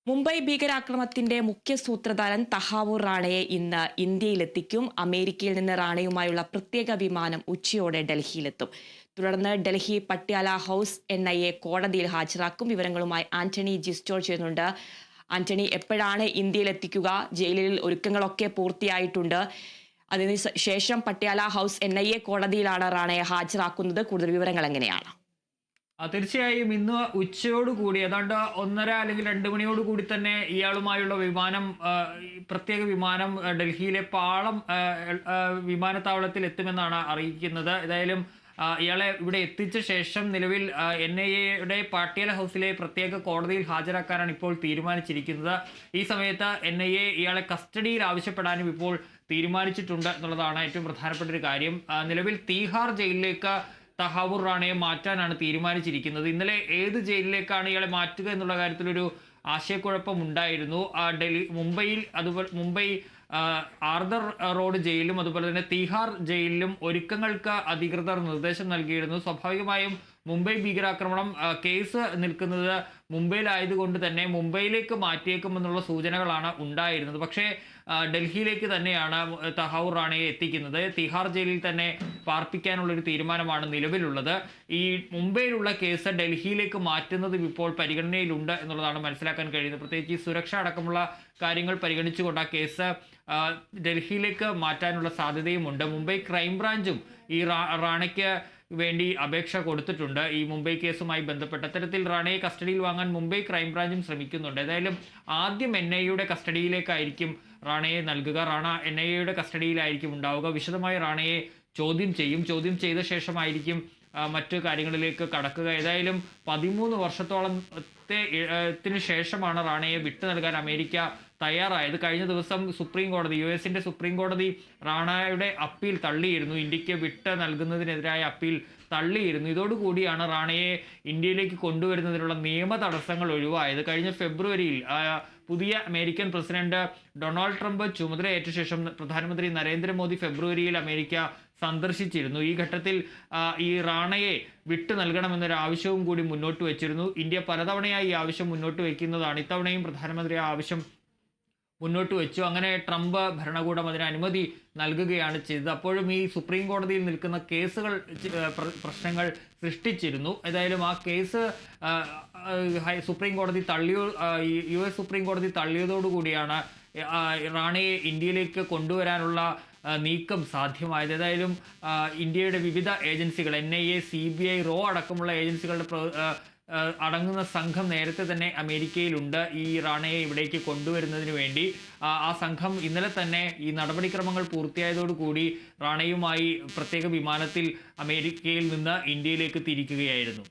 മുംബൈ ഭീകരാക്രമണത്തിന്റെ മുഖ്യ സൂത്രധാരൻ തഹാവൂർ റാണയെ ഇന്ന് ഇന്ത്യയിലെത്തിക്കും. അമേരിക്കയിൽ നിന്ന് റാണയുമായുള്ള പ്രത്യേക വിമാനം ഉച്ചയോടെ ഡൽഹിയിലെത്തും. തുടർന്ന് ഡൽഹി പട്യാല ഹൗസ് NIA കോടതിയിൽ ഹാജരാക്കും. വിവരങ്ങളുമായി ആന്റണി ജിസ്റ്റോൾ ചെയ്യുന്നുണ്ട്. ആന്റണി, എപ്പോഴാണ് ഇന്ത്യയിലെത്തിക്കുക? ജയിലിൽ ഒരുക്കങ്ങളൊക്കെ പൂർത്തിയായിട്ടുണ്ട്. അതിനുശേഷം പട്യാല ഹൗസ് NIA കോടതിയിലാണ് റാണയെ ഹാജരാക്കുന്നത്. കൂടുതൽ വിവരങ്ങൾ എങ്ങനെയാണ്? തീർച്ചയായും ഇന്ന് ഉച്ചയോടുകൂടി ഏതാണ്ട് 1:30 അല്ലെങ്കിൽ 2 മണിയോടുകൂടി തന്നെ ഇയാളുമായുള്ള വിമാനം, പ്രത്യേക വിമാനം ഡൽഹിയിലെ പാളം വിമാനത്താവളത്തിൽ എത്തുമെന്നാണ് അറിയിക്കുന്നത്. ഏതായാലും ഇയാളെ ഇവിടെ എത്തിച്ച ശേഷം നിലവിൽ NIAയുടെ പാട്യാല ഹൗസിലെ പ്രത്യേക കോടതിയിൽ ഹാജരാക്കാനാണ് ഇപ്പോൾ തീരുമാനിച്ചിരിക്കുന്നത്. ഈ സമയത്ത് NIA ഇയാളെ കസ്റ്റഡിയിൽ ആവശ്യപ്പെടാനും ഇപ്പോൾ തീരുമാനിച്ചിട്ടുണ്ട് എന്നുള്ളതാണ് ഏറ്റവും പ്രധാനപ്പെട്ട ഒരു കാര്യം. നിലവിൽ തീഹാർ ജയിലിലേക്ക് തഹാവൂർ റാണയെ മാറ്റാനാണ് തീരുമാനിച്ചിരിക്കുന്നത്. ഇന്നലെ ഏത് ജയിലിലേക്കാണ് ഇയാളെ മാറ്റുക എന്നുള്ള കാര്യത്തിലൊരു ആശയക്കുഴപ്പം ഉണ്ടായിരുന്നു. മുംബൈ ആർദർ റോഡ് ജയിലിലും അതുപോലെ തന്നെ തീഹാർ ജയിലിലും ഒരുക്കങ്ങൾക്ക് അധികൃതർ നിർദ്ദേശം നൽകിയിരുന്നു. സ്വാഭാവികമായും മുംബൈ ഭീകരാക്രമണം കേസ് നിൽക്കുന്നത് മുംബൈയിലായതുകൊണ്ട് തന്നെ മുംബൈയിലേക്ക് മാറ്റിയേക്കുമെന്നുള്ള സൂചനകളാണ് ഉണ്ടായിരുന്നത്. പക്ഷേ ഡൽഹിയിലേക്ക് തന്നെയാണ് തഹാവൂർ റാണയെ എത്തിക്കുന്നത്. തിഹാർ ജയിലിൽ തന്നെ പാർപ്പിക്കാനുള്ളൊരു തീരുമാനമാണ് നിലവിലുള്ളത്. ഈ മുംബൈയിലുള്ള കേസ് ഡൽഹിയിലേക്ക് മാറ്റുന്നതും ഇപ്പോൾ പരിഗണനയിലുണ്ട് എന്നുള്ളതാണ് മനസ്സിലാക്കാൻ കഴിയുന്നത്. പ്രത്യേകിച്ച് ഈ സുരക്ഷ അടക്കമുള്ള കാര്യങ്ങൾ പരിഗണിച്ചുകൊണ്ട് ആ കേസ് ഡൽഹിയിലേക്ക് മാറ്റാനുള്ള സാധ്യതയുമുണ്ട്. മുംബൈ ക്രൈംബ്രാഞ്ചും ഈ റാണയ്ക്ക് വേണ്ടി അപേക്ഷ കൊടുത്തിട്ടുണ്ട്. ഈ മുംബൈ കേസുമായി ബന്ധപ്പെട്ട അത്തരത്തിൽ റാണയെ കസ്റ്റഡിയിൽ വാങ്ങാൻ മുംബൈ ക്രൈംബ്രാഞ്ചും ശ്രമിക്കുന്നുണ്ട്. ഏതായാലും ആദ്യം NIAയുടെ കസ്റ്റഡിയിലേക്കായിരിക്കും റാണയെ നൽകുക. റാണ NIAയുടെ കസ്റ്റഡിയിലായിരിക്കും ഉണ്ടാവുക. വിശദമായി റാണയെ ചോദ്യം ചോദ്യം ചെയ്ത ശേഷമായിരിക്കും മറ്റു കാര്യങ്ങളിലേക്ക് കടക്കുക. ഏതായാലും 13 വർഷത്തോളത്തിന് ശേഷമാണ് റാണയെ വിട്ടു നൽകാൻ അമേരിക്ക തയ്യാറായത്. കഴിഞ്ഞ ദിവസം സുപ്രീം കോടതി, US സുപ്രീം കോടതി റാണയുടെ അപ്പീൽ തള്ളിയിരുന്നു. ഇന്ത്യക്ക് വിട്ട് നൽകുന്നതിനെതിരായ അപ്പീൽ തള്ളിയിരുന്നു. ഇതോടുകൂടിയാണ് റാണയെ ഇന്ത്യയിലേക്ക് കൊണ്ടുവരുന്നതിനുള്ള നിയമ തടസ്സങ്ങൾ ഒഴിവായത്. കഴിഞ്ഞ ഫെബ്രുവരിയിൽ പുതിയ അമേരിക്കൻ പ്രസിഡന്റ് ഡൊണാൾഡ് ട്രംപ് ചുമതലയേറ്റ ശേഷം പ്രധാനമന്ത്രി നരേന്ദ്രമോദി ഫെബ്രുവരിയിൽ അമേരിക്ക സന്ദർശിച്ചിരുന്നു. ഈ ഘട്ടത്തിൽ ഈ റാണയെ വിട്ടു നൽകണമെന്നൊരു ആവശ്യവും കൂടി മുന്നോട്ട് വെച്ചിരുന്നു. ഇന്ത്യ പലതവണയായി ഈ ആവശ്യം മുന്നോട്ട് വയ്ക്കുന്നതാണ്. ഇത്തവണയും പ്രധാനമന്ത്രി ആ ആവശ്യം മുന്നോട്ട് വെച്ചു. അങ്ങനെ ട്രംപ് ഭരണകൂടം അതിന് അനുമതി നൽകുകയാണ് ചെയ്തത്. അപ്പോഴും ഈ സുപ്രീം കോടതിയിൽ നിൽക്കുന്ന കേസുകൾ പ്രശ്നങ്ങൾ സൃഷ്ടിച്ചിരുന്നു. ഏതായാലും ആ കേസ് സുപ്രീം കോടതി US സുപ്രീം കോടതി തള്ളിയതോടുകൂടിയാണ് റാണയെ ഇന്ത്യയിലേക്ക് കൊണ്ടുവരാനുള്ള നീക്കം സാധ്യമായത്. ഏതായാലും ഇന്ത്യയുടെ വിവിധ ഏജൻസികൾ NIA, CBI, RO അടക്കമുള്ള ഏജൻസികളുടെ അടങ്ങുന്ന സംഘം നേരത്തെ തന്നെ അമേരിക്കയിലുണ്ട് ഈ റാണയെ ഇവിടേക്ക് കൊണ്ടുവരുന്നതിന് വേണ്ടി. ആ സംഘം ഇന്നലെ തന്നെ ഈ നടപടിക്രമങ്ങൾ പൂർത്തിയായതോടുകൂടി റാണയുമായി പ്രത്യേക വിമാനത്തിൽ അമേരിക്കയിൽ നിന്ന് ഇന്ത്യയിലേക്ക് തിരിക്കുകയായിരുന്നു.